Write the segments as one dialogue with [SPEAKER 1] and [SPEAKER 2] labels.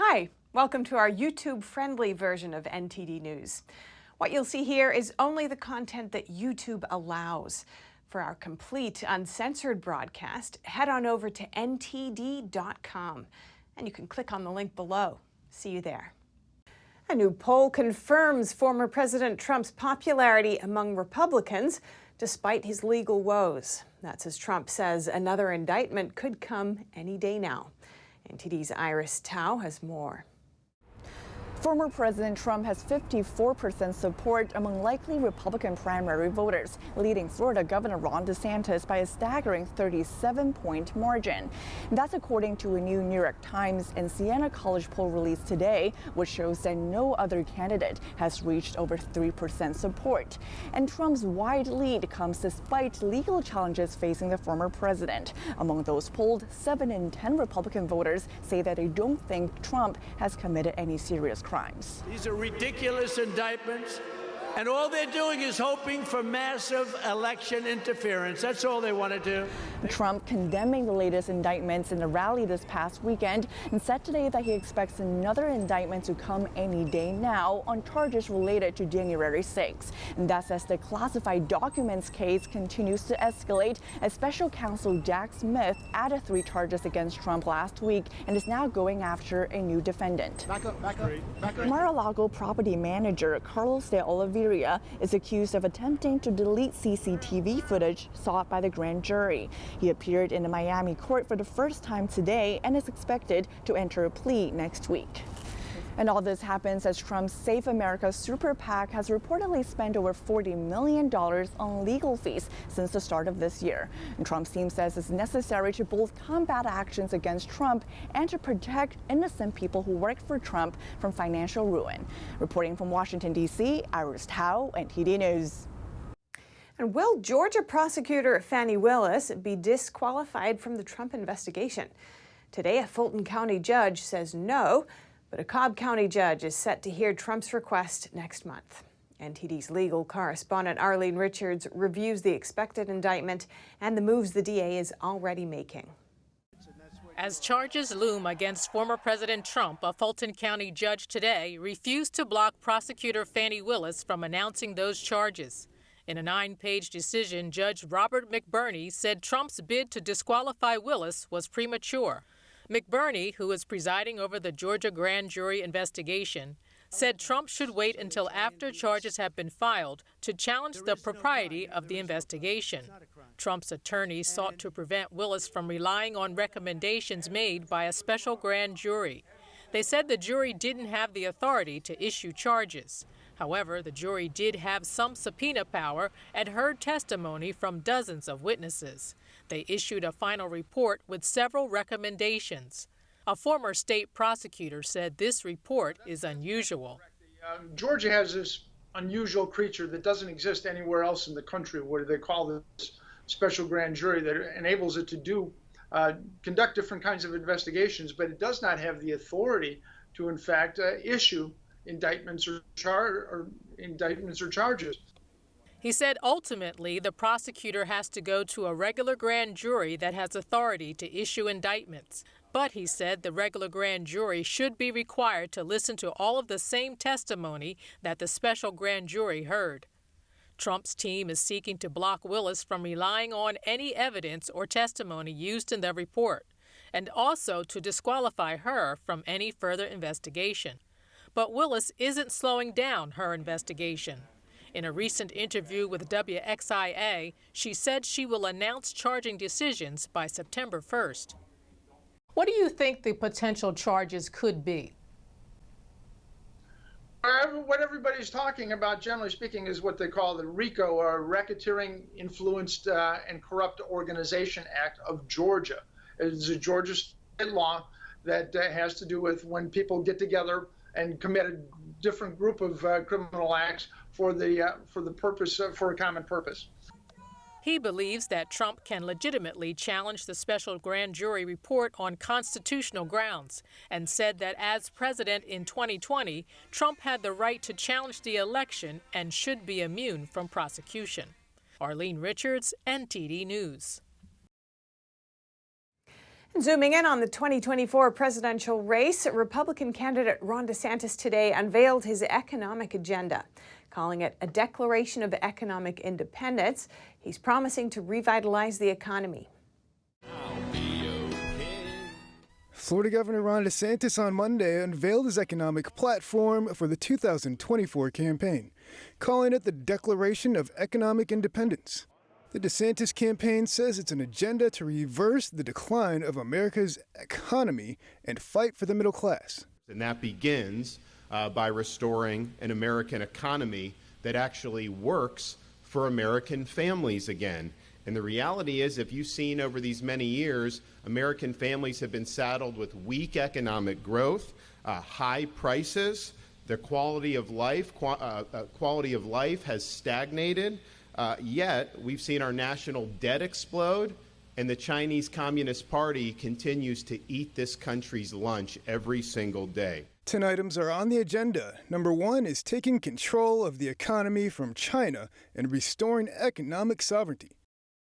[SPEAKER 1] Hi, welcome to our YouTube-friendly version of NTD News. What you'll see here is only the content that YouTube allows. For our complete, uncensored broadcast, head on over to ntd.com, and you can click on the link below. See you there. A new poll confirms former President Trump's popularity among Republicans, despite his legal woes. That's as Trump says another indictment could come any day now. NTD's Iris Tao has more.
[SPEAKER 2] Former President Trump has 54% support among likely Republican primary voters, leading Florida Governor Ron DeSantis by a staggering 37-point margin. That's according to a new New York Times and Siena College poll released today, which shows that no other candidate has reached over 3% support. And Trump's wide lead comes despite legal challenges facing the former president. Among those polled, 7 in 10 Republican voters say that they don't think Trump has committed any serious crimes.
[SPEAKER 3] These are ridiculous indictments, and all they're doing is hoping for massive election interference. That's all they want to do.
[SPEAKER 2] Trump condemning the latest indictments in a rally this past weekend and said today that he expects another indictment to come any day now on charges related to January 6. And that's as the classified documents case continues to escalate, as special counsel Jack Smith added 3 charges against Trump last week and is now going after a new defendant.
[SPEAKER 4] Back up.
[SPEAKER 2] Mar-a-Lago property manager Carlos de Oliveira is accused of attempting to delete CCTV footage sought by the grand jury. He appeared in the Miami court for the first time today and is expected to enter a plea next week. And all this happens as Trump's Save America Super PAC has reportedly spent over $40 million on legal fees since the start of this year. And Trump's team says it's necessary to both combat actions against Trump and to protect innocent people who worked for Trump from financial ruin. Reporting from Washington, D.C., Iris Tao, NTD News.
[SPEAKER 1] And will Georgia prosecutor Fani Willis be disqualified from the Trump investigation? Today, a Fulton County judge says no, but a Cobb County judge is set to hear Trump's request next month. NTD's legal correspondent Arlene Richards reviews the expected indictment and the moves the DA is already making.
[SPEAKER 5] As charges loom against former President Trump, a Fulton County judge today refused to block prosecutor Fani Willis from announcing those charges. In a 9-page decision, Judge Robert McBurney said Trump's bid to disqualify Willis was premature. McBurney, who is presiding over the Georgia grand jury investigation, said Trump should wait until after charges have been filed to challenge the propriety of the investigation. Trump's attorneys sought to prevent Willis from relying on recommendations made by a special grand jury. They said the jury didn't have the authority to issue charges. However, the jury did have some subpoena power and heard testimony from dozens of witnesses. They issued a final report with several recommendations. A former state prosecutor said this report is unusual.
[SPEAKER 4] Georgia has this unusual creature that doesn't exist anywhere else in the country, where they call this special grand jury that enables it to conduct different kinds of investigations, but it does not have the authority to, in fact, issue indictments or charges.
[SPEAKER 5] He said ultimately the prosecutor has to go to a regular grand jury that has authority to issue indictments. But he said the regular grand jury should be required to listen to all of the same testimony that the special grand jury heard. Trump's team is seeking to block Willis from relying on any evidence or testimony used in the report, and also to disqualify her from any further investigation. But Willis isn't slowing down her investigation. In a recent interview with WXIA, she said she will announce charging decisions by September 1st. What do you think the potential charges could be?
[SPEAKER 4] What everybody's talking about, generally speaking, is what they call the RICO, or Racketeering Influenced and Corrupt Organization Act of Georgia. It's a Georgia state law that has to do with when people get together and commit a different group of criminal acts for a common purpose.
[SPEAKER 5] He believes that Trump can legitimately challenge the special grand jury report on constitutional grounds, and said that as president in 2020, Trump had the right to challenge the election and should be immune from prosecution. Arlene Richards, NTD News.
[SPEAKER 1] Zooming in on the 2024 presidential race, Republican candidate Ron DeSantis today unveiled his economic agenda, calling it a declaration of economic independence. He's promising to revitalize the economy.
[SPEAKER 6] Florida Governor Ron DeSantis on Monday unveiled his economic platform for the 2024 campaign, calling it the Declaration of Economic Independence. The DeSantis campaign says it's an agenda to reverse the decline of America's economy and fight for the middle class.
[SPEAKER 7] And that begins by restoring an American economy that actually works for American families again. And the reality is, if you've seen over these many years, American families have been saddled with weak economic growth, high prices, the quality of life has stagnated. Yet we've seen our national debt explode, and the Chinese Communist Party continues to eat this country's lunch every single day.
[SPEAKER 6] 10 items are on the agenda. Number 1 is taking control of the economy from China and restoring economic sovereignty.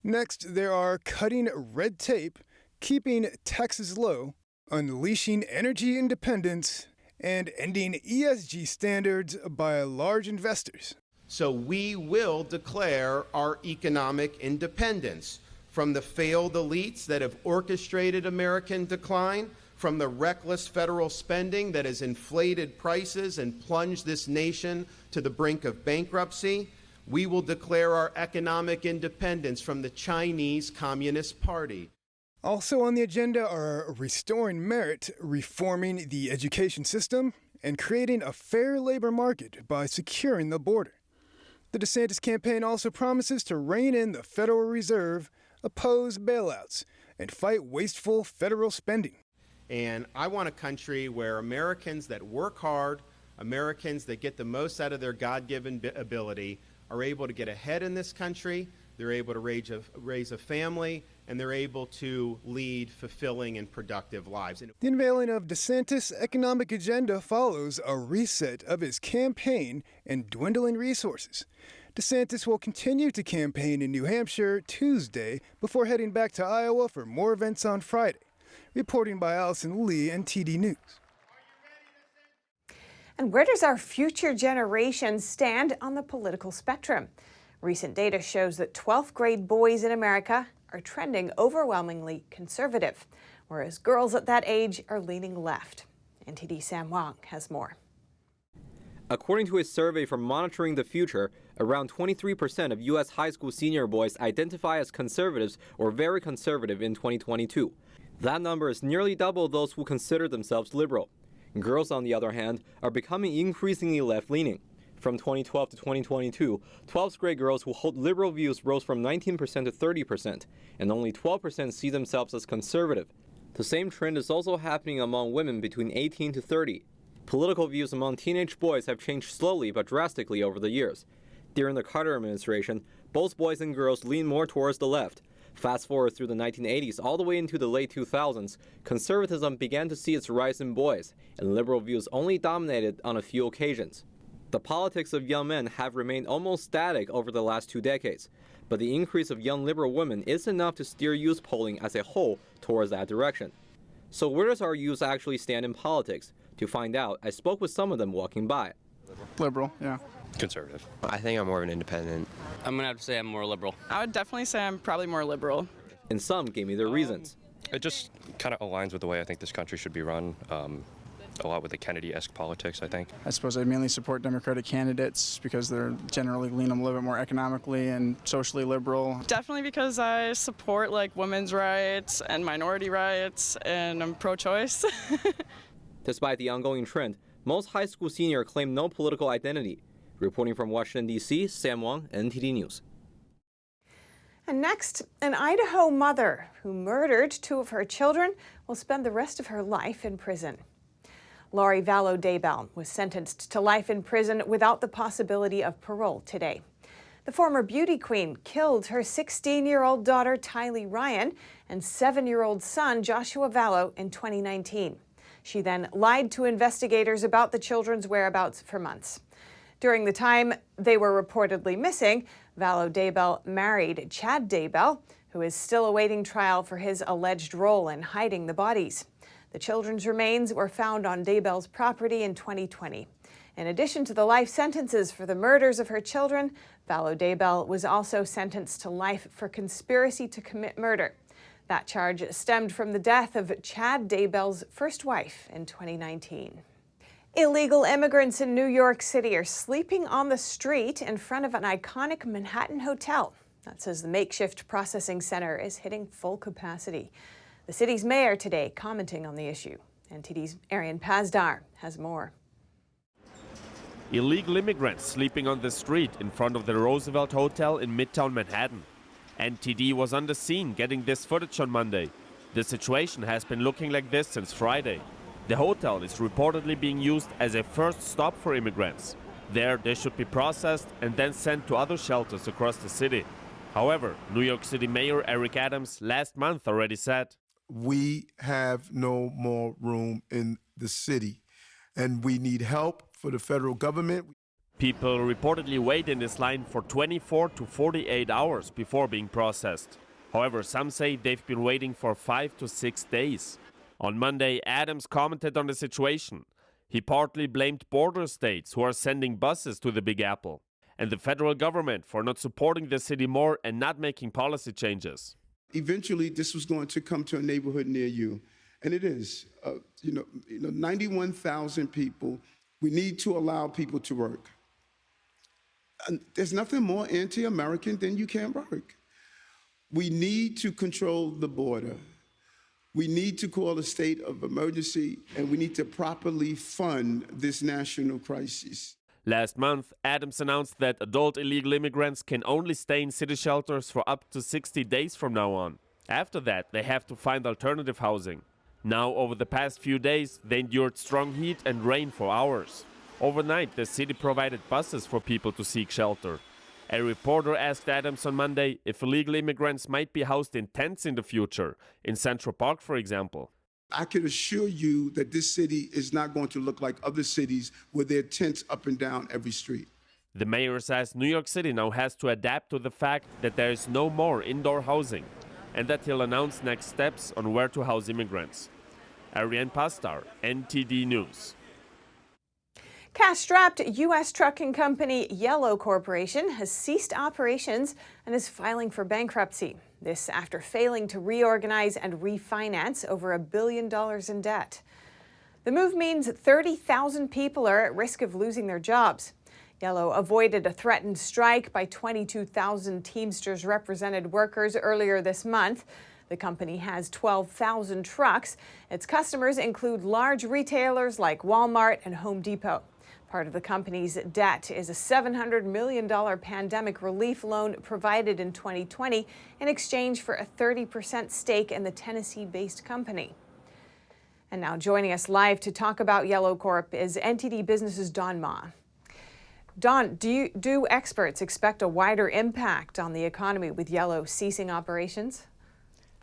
[SPEAKER 6] Next, there are cutting red tape, keeping taxes low, unleashing energy independence, and ending ESG standards by large investors.
[SPEAKER 7] So we will declare our economic independence from the failed elites that have orchestrated American decline, from the reckless federal spending that has inflated prices and plunged this nation to the brink of bankruptcy. We will declare our economic independence from the Chinese Communist Party.
[SPEAKER 6] Also on the agenda are restoring merit, reforming the education system, and creating a fair labor market by securing the border. The DeSantis campaign also promises to rein in the Federal Reserve, oppose bailouts, and fight wasteful federal spending.
[SPEAKER 7] And I want a country where Americans that work hard, Americans that get the most out of their God-given ability, are able to get ahead in this country, they're able to raise a family, and they're able to lead fulfilling and productive lives.
[SPEAKER 6] The unveiling of DeSantis' economic agenda follows a reset of his campaign and dwindling resources. DeSantis will continue to campaign in New Hampshire Tuesday before heading back to Iowa for more events on Friday. Reporting by Allison Lee, NTD News.
[SPEAKER 1] And where does our future generation stand on the political spectrum? Recent data shows that 12th grade boys in America are trending overwhelmingly conservative, whereas girls at that age are leaning left. NTD Sam Wang has more.
[SPEAKER 8] According to a survey from Monitoring the Future, around 23% of U.S. high school senior boys identify as conservatives or very conservative in 2022. That number is nearly double those who consider themselves liberal. Girls, on the other hand, are becoming increasingly left-leaning. From 2012 to 2022, 12th grade girls who hold liberal views rose from 19% to 30%, and only 12% see themselves as conservative. The same trend is also happening among women between 18 to 30. Political views among teenage boys have changed slowly but drastically over the years. During the Carter administration, both boys and girls lean more towards the left. Fast forward through the 1980s all the way into the late 2000s, conservatism began to see its rise in boys, and liberal views only dominated on a few occasions. The politics of young men have remained almost static over the last 2 decades, but the increase of young liberal women is enough to steer youth polling as a whole towards that direction. So where does our youth actually stand in politics? To find out, I spoke with some of them walking by.
[SPEAKER 9] Liberal, yeah.
[SPEAKER 10] Conservative. I think I'm more of an independent.
[SPEAKER 11] I'm going to have to say I'm more liberal.
[SPEAKER 12] I would definitely say I'm probably more liberal.
[SPEAKER 8] And some gave me their reasons.
[SPEAKER 10] It just kind of aligns with the way I think this country should be run. A lot with the Kennedy-esque politics, I think.
[SPEAKER 9] I suppose I mainly support Democratic candidates because they're generally lean a little bit more economically and socially liberal.
[SPEAKER 12] Definitely because I support like women's rights and minority rights, and I'm pro-choice.
[SPEAKER 8] Despite the ongoing trend, most high school seniors claim no political identity. Reporting from Washington, D.C., Sam Wang, NTD News.
[SPEAKER 1] And next, an Idaho mother who murdered 2 of her children will spend the rest of her life in prison. Lori Vallow Daybed was sentenced to life in prison without the possibility of parole today. The former beauty queen killed her 16-year-old daughter Tylee Ryan and 7-year-old son Joshua Vallow in 2019. She then lied to investigators about the children's whereabouts for months. During the time they were reportedly missing, Vallow Daybed married Chad Daybed, who is still awaiting trial for his alleged role in hiding the bodies. The children's remains were found on Daybed's property in 2020. In addition to the life sentences for the murders of her children, Vallow Daybed was also sentenced to life for conspiracy to commit murder. That charge stemmed from the death of Chad Daybed's first wife in 2019. Illegal immigrants in New York City are sleeping on the street in front of an iconic Manhattan hotel. That says the makeshift processing center is hitting full capacity. The city's mayor today commenting on the issue. NTD's Arian Pazdar has more.
[SPEAKER 13] Illegal immigrants sleeping on the street in front of the Roosevelt Hotel in Midtown Manhattan. NTD was on the scene getting this footage on Monday. The situation has been looking like this since Friday. The hotel is reportedly being used as a first stop for immigrants. There, they should be processed and then sent to other shelters across the city. However, New York City Mayor Eric Adams last month already said,
[SPEAKER 14] "We have no more room in the city, and we need help for the federal government."
[SPEAKER 13] People reportedly wait in this line for 24 to 48 hours before being processed. However, some say they've been waiting for 5 to 6 days. On Monday, Adams commented on the situation. He partly blamed border states who are sending buses to the Big Apple, and the federal government for not supporting the city more and not making policy changes.
[SPEAKER 14] Eventually, this was going to come to a neighborhood near you, and it is. 91,000 people. We need to allow people to work. And there's nothing more anti-American than you can't work. We need to control the border. We need to call a state of emergency, and we need to properly fund this national crisis.
[SPEAKER 13] Last month, Adams announced that adult illegal immigrants can only stay in city shelters for up to 60 days from now on. After that, they have to find alternative housing. Now, over the past few days, they endured strong heat and rain for hours. Overnight, the city provided buses for people to seek shelter. A reporter asked Adams on Monday if illegal immigrants might be housed in tents in the future, in Central Park, for example.
[SPEAKER 14] I can assure you that this city is not going to look like other cities where there are tents up and down every street.
[SPEAKER 13] The mayor says New York City now has to adapt to the fact that there is no more indoor housing, and that he'll announce next steps on where to house immigrants. Arian Pastar, NTD News.
[SPEAKER 1] Cash-strapped U.S. trucking company Yellow Corporation has ceased operations and is filing for bankruptcy. This after failing to reorganize and refinance over $1 billion in debt. The move means 30,000 people are at risk of losing their jobs. Yellow avoided a threatened strike by 22,000 Teamsters represented workers earlier this month. The company has 12,000 trucks. Its customers include large retailers like Walmart and Home Depot. Part of the company's debt is a $700 million pandemic relief loan provided in 2020 in exchange for a 30% stake in the Tennessee-based company. And now joining us live to talk about Yellow Corp is NTD Business's Don Ma. Don, do experts expect a wider impact on the economy with Yellow ceasing operations?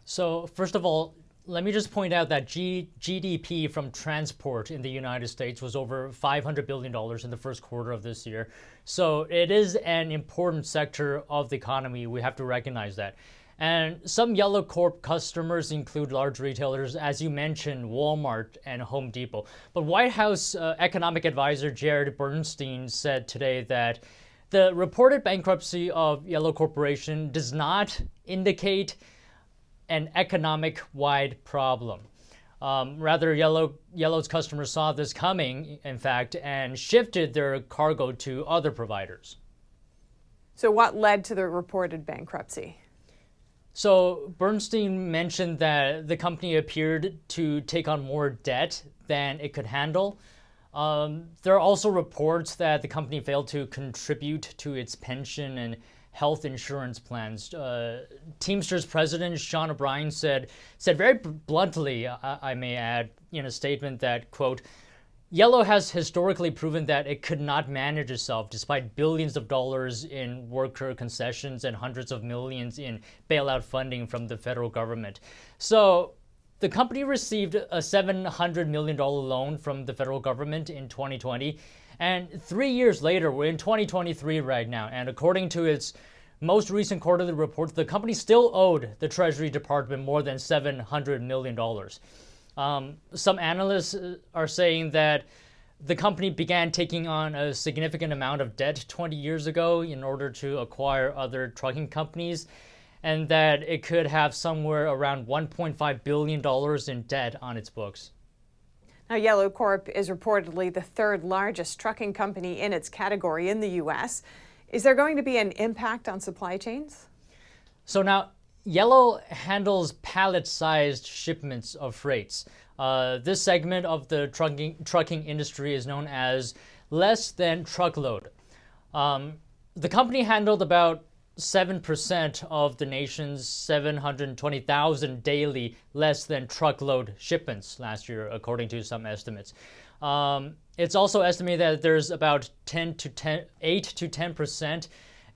[SPEAKER 15] So first of all, let me just point out that GDP from transport in the United States was over $500 billion in the first quarter of this year. So it is an important sector of the economy. We have to recognize that. And some Yellow Corp customers include large retailers, as you mentioned, Walmart and Home Depot. But White House economic advisor Jared Bernstein said today that the reported bankruptcy of Yellow Corporation does not indicate an economic-wide problem. Rather, Yellow's customers saw this coming, in fact, and shifted their cargo to other providers.
[SPEAKER 1] So what led to the reported bankruptcy?
[SPEAKER 15] So Bernstein mentioned that the company appeared to take on more debt than it could handle. There are also reports that the company failed to contribute to its pension and health insurance plans. Teamsters President Sean O'Brien said very bluntly, I may add, in a statement that, quote, Yellow has historically proven that it could not manage itself despite billions of dollars in worker concessions and hundreds of millions in bailout funding from the federal government. So the company received a $700 million loan from the federal government in 2020. And 3 years later, we're in 2023 right now. And according to its most recent quarterly report, the company still owed the Treasury Department more than $700 million. Some analysts are saying that the company began taking on a significant amount of debt 20 years ago in order to acquire other trucking companies, and that it could have somewhere around $1.5 billion in debt on its books.
[SPEAKER 1] Now, Yellow Corp is reportedly the third largest trucking company in its category in the U.S. Is there going to be an impact on supply chains?
[SPEAKER 15] So now, Yellow handles pallet-sized shipments of freights. This segment of the trucking industry is known as less than truckload. The company handled about 7% of the nation's 720,000 daily less than truckload shipments last year, according to some estimates. It's also estimated that there's about 8 to 10%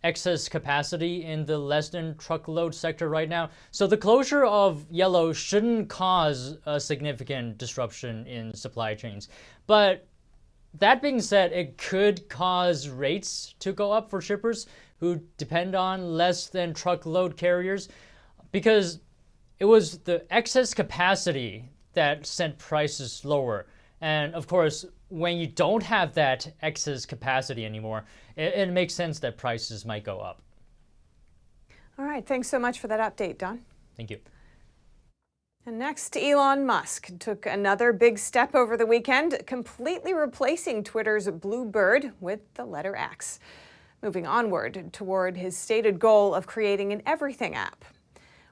[SPEAKER 15] excess capacity in the less than truckload sector right now. So the closure of Yellow shouldn't cause a significant disruption in supply chains. But that being said, it could cause rates to go up for shippers who depend on less than truckload carriers, because it was the excess capacity that sent prices lower. And of course, when you don't have that excess capacity anymore, it makes sense that prices might go up.
[SPEAKER 1] All right, thanks so much for that update, Don.
[SPEAKER 15] Thank you.
[SPEAKER 1] And next, Elon Musk took another big step over the weekend, completely replacing Twitter's Blue Bird with the letter X, moving onward toward his stated goal of creating an everything app.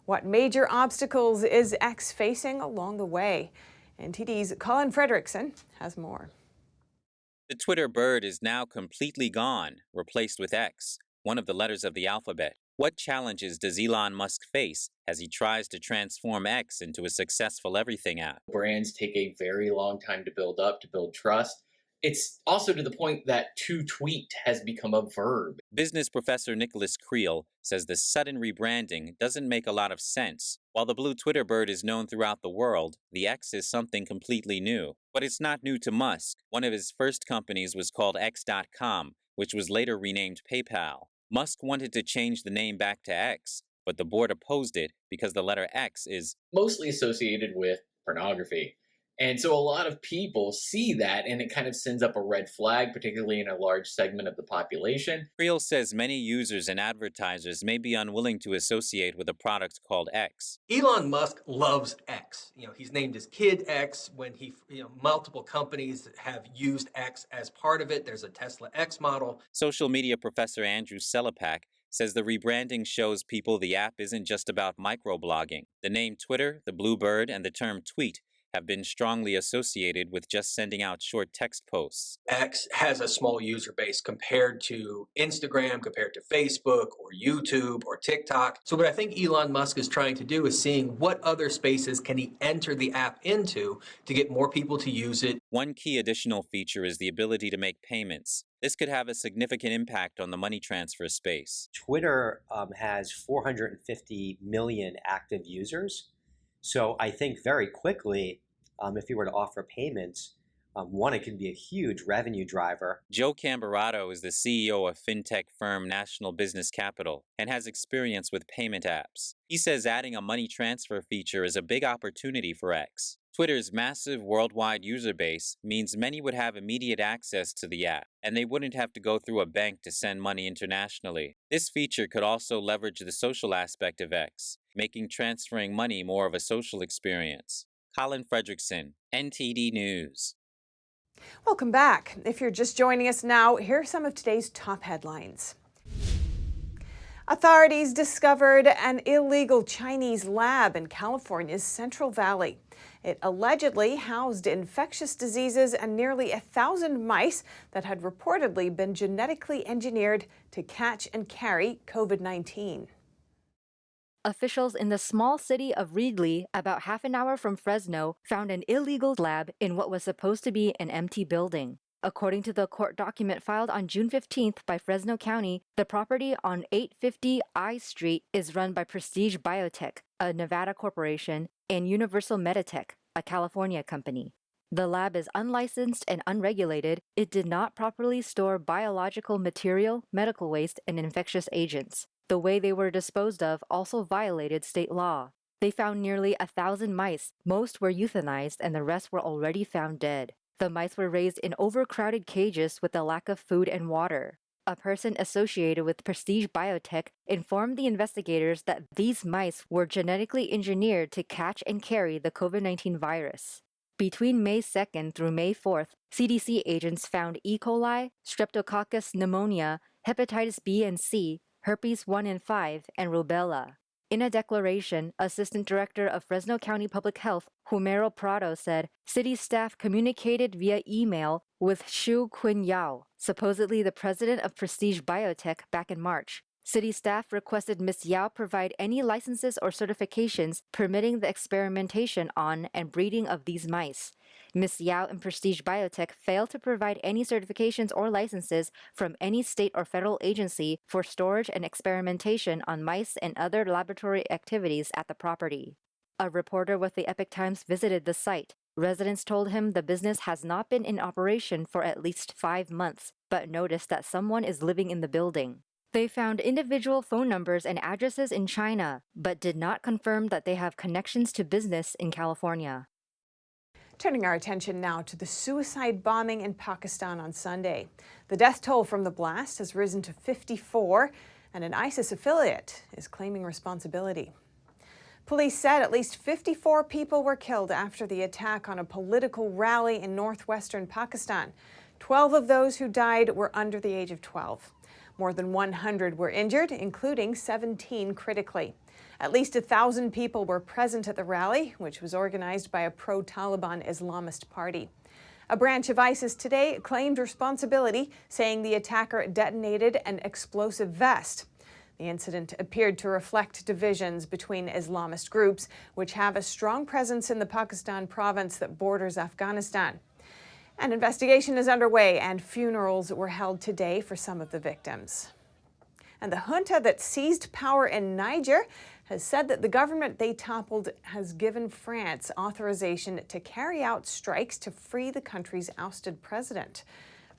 [SPEAKER 1] What major obstacles is X facing along the way? NTD's Colin Fredrickson has more.
[SPEAKER 16] The Twitter bird is now completely gone, replaced with X, one of the letters of the alphabet. What challenges does Elon Musk face as he tries to transform X into a successful everything app?
[SPEAKER 17] Brands take a very long time to build up, to build trust. It's also to the point that to tweet has become a verb.
[SPEAKER 16] Business professor Nicholas Creel says the sudden rebranding doesn't make a lot of sense. While the blue Twitter bird is known throughout the world, the X is something completely new. But it's not new to Musk. One of his first companies was called X.com, which was later renamed PayPal. Musk wanted to change the name back to X, but the board opposed it because the letter X is
[SPEAKER 17] mostly associated with pornography. And so a lot of people see that, and it kind of sends up a red flag, particularly in a large segment of the population.
[SPEAKER 16] Creel says many users and advertisers may be unwilling to associate with a product called X.
[SPEAKER 18] Elon Musk loves X. He's named his kid X. When multiple companies have used X as part of it. There's a Tesla X model.
[SPEAKER 16] Social media professor Andrew Selepak says the rebranding shows people the app isn't just about microblogging. The name Twitter, the blue bird, and the term tweet have been strongly associated with just sending out short text posts.
[SPEAKER 18] X has a small user base compared to Instagram, compared to Facebook or YouTube or TikTok. So what I think Elon Musk is trying to do is seeing what other spaces can he enter the app into to get more people to use it.
[SPEAKER 16] One key additional feature is the ability to make payments. This could have a significant impact on the money transfer space.
[SPEAKER 19] Twitter has 450 million active users. So I think very quickly, if you were to offer payments, one, it can be a huge revenue driver.
[SPEAKER 16] Joe Cambarato is the CEO of fintech firm National Business Capital and has experience with payment apps. He says adding a money transfer feature is a big opportunity for X. Twitter's massive worldwide user base means many would have immediate access to the app, and they wouldn't have to go through a bank to send money internationally. This feature could also leverage the social aspect of X, making transferring money more of a social experience. Colin Fredrickson, NTD News.
[SPEAKER 1] Welcome back. If you're just joining us now, here are some of today's top headlines. Authorities discovered an illegal Chinese lab in California's Central Valley. It allegedly housed infectious diseases and nearly 1,000 mice that had reportedly been genetically engineered to catch and carry COVID-19.
[SPEAKER 20] Officials in the small city of Reedley, about half an hour from Fresno, found an illegal lab in what was supposed to be an empty building. According to the court document filed on June 15th by Fresno County, the property on 850 I Street is run by Prestige Biotech, a Nevada corporation, and Universal Meditech, a California company. The lab is unlicensed and unregulated. It did not properly store biological material, medical waste, and infectious agents. The way they were disposed of also violated state law. They found nearly 1,000 mice. Most were euthanized and the rest were already found dead. The mice were raised in overcrowded cages with a lack of food and water. A person associated with Prestige Biotech informed the investigators that these mice were genetically engineered to catch and carry the COVID-19 virus. Between May 2nd through May 4th, CDC agents found E. coli, Streptococcus pneumonia, hepatitis B and C, herpes 1 and 5, and rubella. In a declaration, Assistant Director of Fresno County Public Health, Humero Prado, said city staff communicated via email with Xu Qinyao, supposedly the president of Prestige Biotech, back in March. City staff requested Ms. Yao provide any licenses or certifications permitting the experimentation on and breeding of these mice. Ms. Yao and Prestige Biotech failed to provide any certifications or licenses from any state or federal agency for storage and experimentation on mice and other laboratory activities at the property. A reporter with the Epoch Times visited the site. Residents told him the business has not been in operation for at least 5 months, but noticed that someone is living in the building. They found individual phone numbers and addresses in China, but did not confirm that they have connections to business in California.
[SPEAKER 1] Turning our attention now to the suicide bombing in Pakistan on Sunday. The death toll from the blast has risen to 54, and an ISIS affiliate is claiming responsibility. Police said at least 54 people were killed after the attack on a political rally in northwestern Pakistan. 12 of those who died were under the age of 12. More than 100 were injured, including 17 critically. At least 1,000 people were present at the rally, which was organized by a pro-Taliban Islamist party. A branch of ISIS today claimed responsibility, saying the attacker detonated an explosive vest. The incident appeared to reflect divisions between Islamist groups, which have a strong presence in the Pakistan province that borders Afghanistan. An investigation is underway, and funerals were held today for some of the victims. And the junta that seized power in Niger has said that the government they toppled has given France authorization to carry out strikes to free the country's ousted president.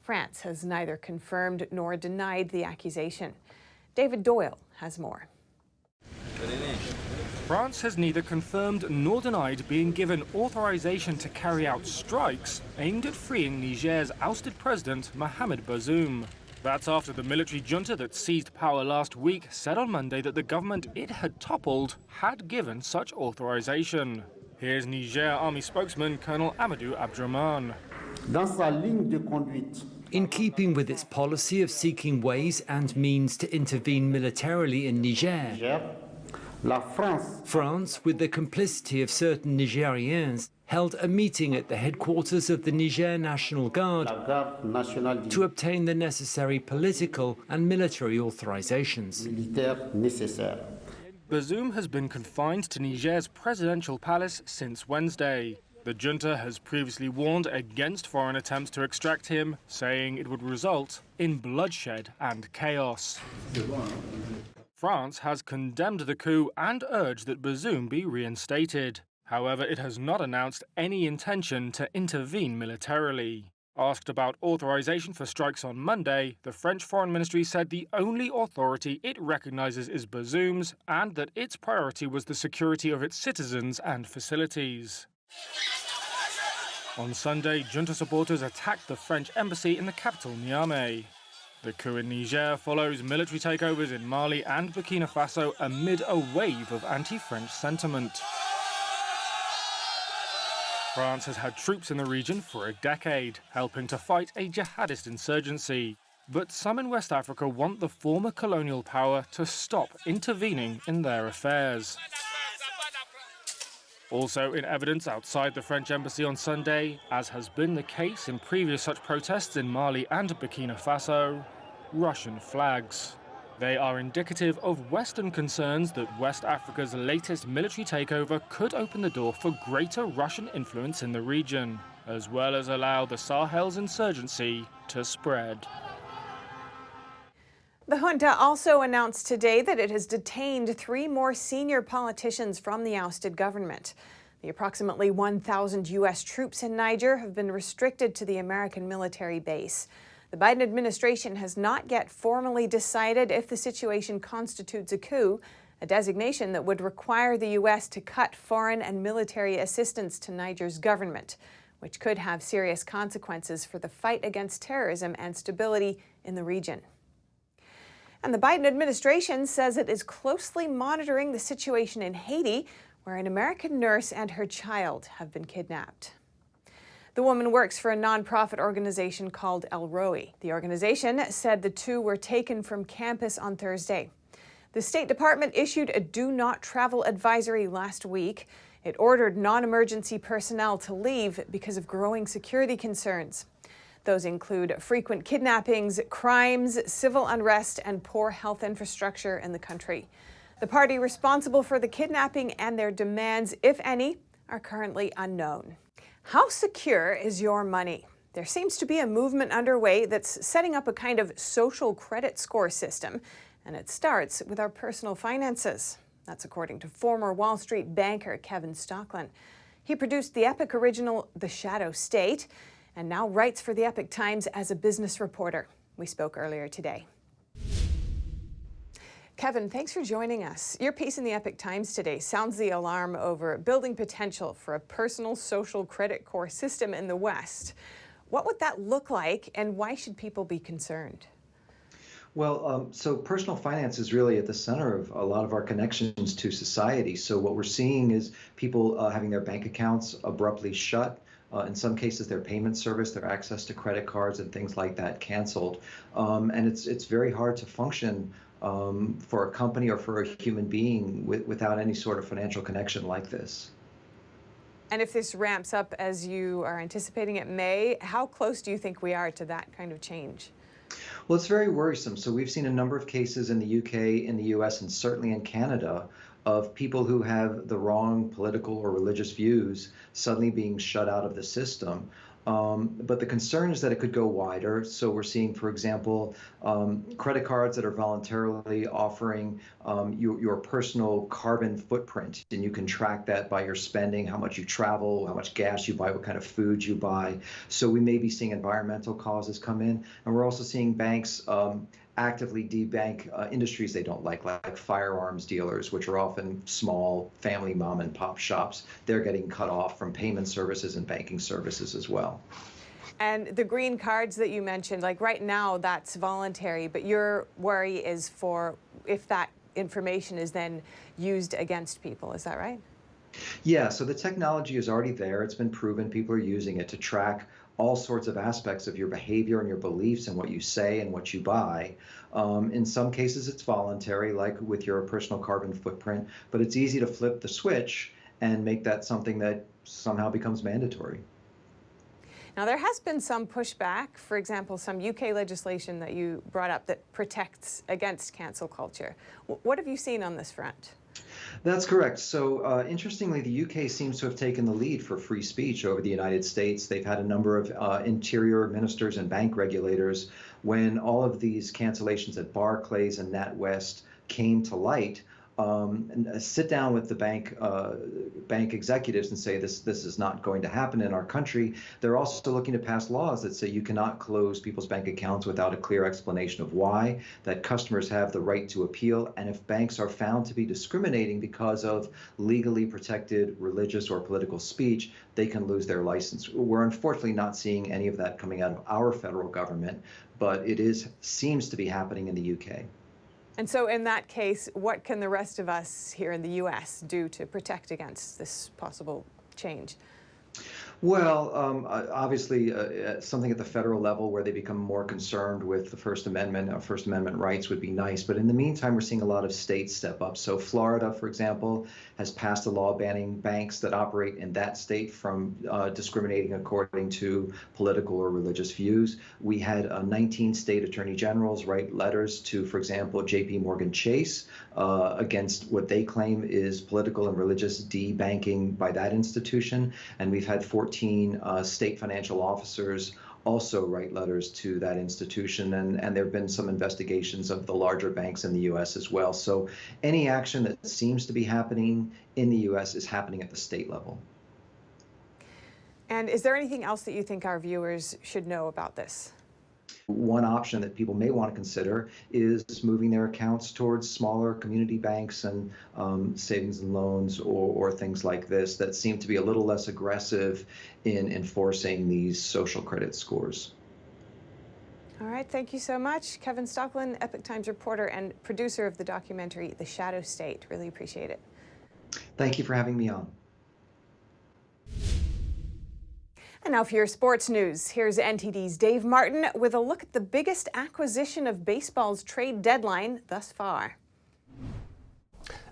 [SPEAKER 1] France has neither confirmed nor denied the accusation. David Doyle has more.
[SPEAKER 21] France has neither confirmed nor denied being given authorization to carry out strikes aimed at freeing Niger's ousted president, Mohamed Bazoum. That's after the military junta that seized power last week said on Monday that the government it had toppled had given such authorization. Here's Niger Army spokesman Colonel Amadou Abdrahman.
[SPEAKER 22] In keeping with its policy of seeking ways and means to intervene militarily in Niger, France, with the complicity of certain Nigerians, held a meeting at the headquarters of the Niger National Guard to obtain the necessary political and military authorizations.
[SPEAKER 21] Bazoum has been confined to Niger's presidential palace since Wednesday. The junta has previously warned against foreign attempts to extract him, saying it would result in bloodshed and chaos. France has condemned the coup and urged that Bazoum be reinstated. However, it has not announced any intention to intervene militarily. Asked about authorization for strikes on Monday, the French Foreign Ministry said the only authority it recognizes is Bazoum's and that its priority was the security of its citizens and facilities. On Sunday, junta supporters attacked the French embassy in the capital, Niamey. The coup in Niger follows military takeovers in Mali and Burkina Faso amid a wave of anti-French sentiment. France has had troops in the region for a decade, helping to fight a jihadist insurgency. But some in West Africa want the former colonial power to stop intervening in their affairs. Also in evidence outside the French embassy on Sunday, as has been the case in previous such protests in Mali and Burkina Faso, Russian flags. They are indicative of Western concerns that West Africa's latest military takeover could open the door for greater Russian influence in the region, as well as allow the Sahel's insurgency to spread.
[SPEAKER 1] The junta also announced today that it has detained 3 more senior politicians from the ousted government. The approximately 1,000 U.S. troops in Niger have been restricted to the American military base. The Biden administration has not yet formally decided if the situation constitutes a coup, a designation that would require the U.S. to cut foreign and military assistance to Niger's government, which could have serious consequences for the fight against terrorism and stability in the region. And the Biden administration says it is closely monitoring the situation in Haiti, where an American nurse and her child have been kidnapped. The woman works for a nonprofit organization called El Roi. The organization said the two were taken from campus on Thursday. The State Department issued a do not travel advisory last week. It ordered non-emergency personnel to leave because of growing security concerns. Those include frequent kidnappings, crimes, civil unrest, and poor health infrastructure in the country. The party responsible for the kidnapping and their demands, if any, are currently unknown. How secure is your money? There seems to be a movement underway that's setting up a kind of social credit score system, and it starts with our personal finances. That's according to former Wall Street banker Kevin Stocklin. He produced the epic original The Shadow State, and now writes for the Epic Times as a business reporter. We spoke earlier today. Kevin, thanks for joining us. Your piece in the Epic Times today sounds the alarm over building potential for a personal social credit score system in the West. What would that look like, and why should people be concerned?
[SPEAKER 2] Well, so personal finance is really at the center of a lot of our connections to society. So what we're seeing is people having their bank accounts abruptly shut. In some cases, their payment service, their access to credit cards and things like that canceled. And it's very hard to function for a company or for a human being without any sort of financial connection like this.
[SPEAKER 1] And if this ramps up as you are anticipating it may, how close do you think we are to that kind of change?
[SPEAKER 2] Well, it's very worrisome. So we've seen a number of cases in the UK, in the US, and certainly in Canada of people who have the wrong political or religious views suddenly being shut out of the system. But the concern is that it could go wider. So we're seeing, for example, credit cards that are voluntarily offering your personal carbon footprint, and you can track that by your spending, how much you travel, how much gas you buy, what kind of food you buy. So we may be seeing environmental causes come in, and we're also seeing banks actively debank industries they don't like firearms dealers, which are often small family mom and pop shops. They're getting cut off from payment services and banking services as well.
[SPEAKER 1] And the green cards that you mentioned, like right now that's voluntary, but your worry is for if that information is then used against people, is that right?
[SPEAKER 2] Yeah, so the technology is already there. It's been proven. People are using it to track all sorts of aspects of your behavior and your beliefs and what you say and what you buy. In some cases, it's voluntary, like with your personal carbon footprint, but it's easy to flip the switch and make that something that somehow becomes mandatory.
[SPEAKER 1] Now, there has been some pushback, for example, some UK legislation that you brought up that protects against cancel culture. What have you seen on this front?
[SPEAKER 2] That's correct. So interestingly, the UK seems to have taken the lead for free speech over the United States. They've had a number of interior ministers and bank regulators when all of these cancellations at Barclays and NatWest came to light. And sit down with the bank executives and say this is not going to happen in our country. They're also looking to pass laws that say you cannot close people's bank accounts without a clear explanation of why, that customers have the right to appeal, and if banks are found to be discriminating because of legally protected religious or political speech, they can lose their license. We're unfortunately not seeing any of that coming out of our federal government, but it seems to be happening in the UK.
[SPEAKER 1] And so in that case, what can the rest of us here in the U.S. do to protect against this possible change?
[SPEAKER 2] Well, obviously, something at the federal level where they become more concerned with the First Amendment rights would be nice. But in the meantime, we're seeing a lot of states step up. So Florida, for example, has passed a law banning banks that operate in that state from discriminating according to political or religious views. We had 19 state attorney generals write letters to, for example, J.P. Morgan Chase against what they claim is political and religious debanking by that institution. And we've had 14 state financial officers also write letters to that institution, and there have been some investigations of the larger banks in the U.S. as well. So any action that seems to be happening in the U.S. is happening at the state level.
[SPEAKER 1] And is there anything else that you think our viewers should know about this?
[SPEAKER 2] One option that people may want to consider is moving their accounts towards smaller community banks and savings and loans or things like this that seem to be a little less aggressive in enforcing these social credit scores.
[SPEAKER 1] All right, thank you so much. Kevin Stocklin, Epoch Times reporter and producer of the documentary The Shadow State. Really appreciate it.
[SPEAKER 2] Thank you for having me on.
[SPEAKER 1] And now for your sports news. Here's NTD's Dave Martin with a look at the biggest acquisition of baseball's trade deadline thus far.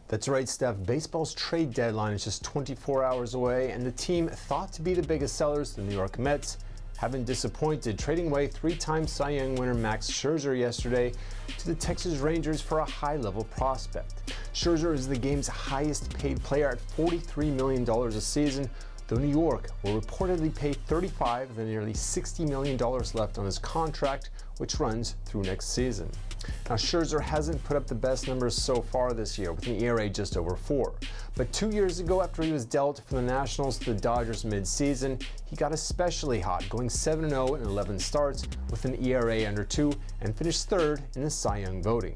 [SPEAKER 3] That's right, Steph. Baseball's trade deadline is just 24 hours away, and the team thought to be the biggest sellers, the New York Mets, haven't disappointed, trading away three-time Cy Young winner Max Scherzer yesterday to the Texas Rangers for a high-level prospect. Scherzer is the game's highest-paid player at $43 million a season, though New York will reportedly pay $35 of the nearly $60 million left on his contract, which runs through next season. Now, Scherzer hasn't put up the best numbers so far this year, with an ERA just over 4. But 2 years ago, after he was dealt from the Nationals to the Dodgers mid-season, he got especially hot, going 7-0 in 11 starts with an ERA under 2 and finished third in the Cy Young voting.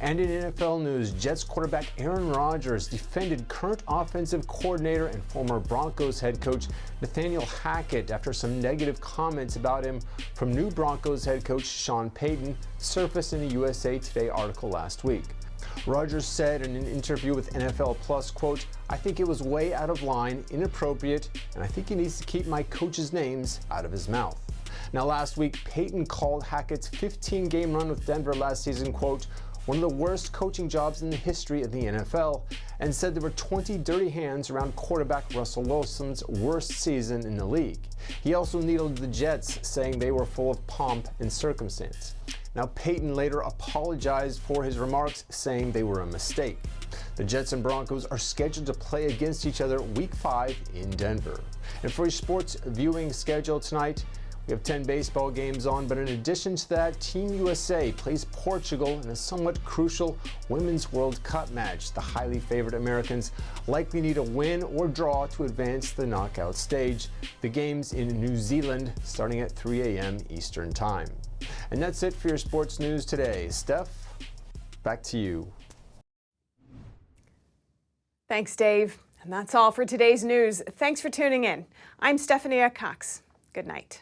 [SPEAKER 3] And in NFL news, Jets quarterback Aaron Rodgers defended current offensive coordinator and former Broncos head coach Nathaniel Hackett after some negative comments about him from new Broncos head coach Sean Payton surfaced in a USA Today article last week. Rodgers said in an interview with NFL Plus, quote, "I think it was way out of line, inappropriate, and I think he needs to keep my coaches' names out of his mouth." Now, last week, Payton called Hackett's 15-game run with Denver last season, quote, "one of the worst coaching jobs in the history of the NFL," and said there were 20 dirty hands around quarterback Russell Wilson's worst season in the league. He also needled the Jets, saying they were full of pomp and circumstance. Now, Payton later apologized for his remarks, saying they were a mistake. The Jets and Broncos are scheduled to play against each other Week 5 in Denver. And for your sports viewing schedule tonight, we have 10 baseball games on, but in addition to that, Team USA plays Portugal in a somewhat crucial Women's World Cup match. The highly favored Americans likely need a win or draw to advance to the knockout stage. The game's in New Zealand, starting at 3 a.m. Eastern Time. And that's it for your sports news today. Steph, back to you.
[SPEAKER 1] Thanks, Dave. And that's all for today's news. Thanks for tuning in. I'm Stephanie Cox. Good night.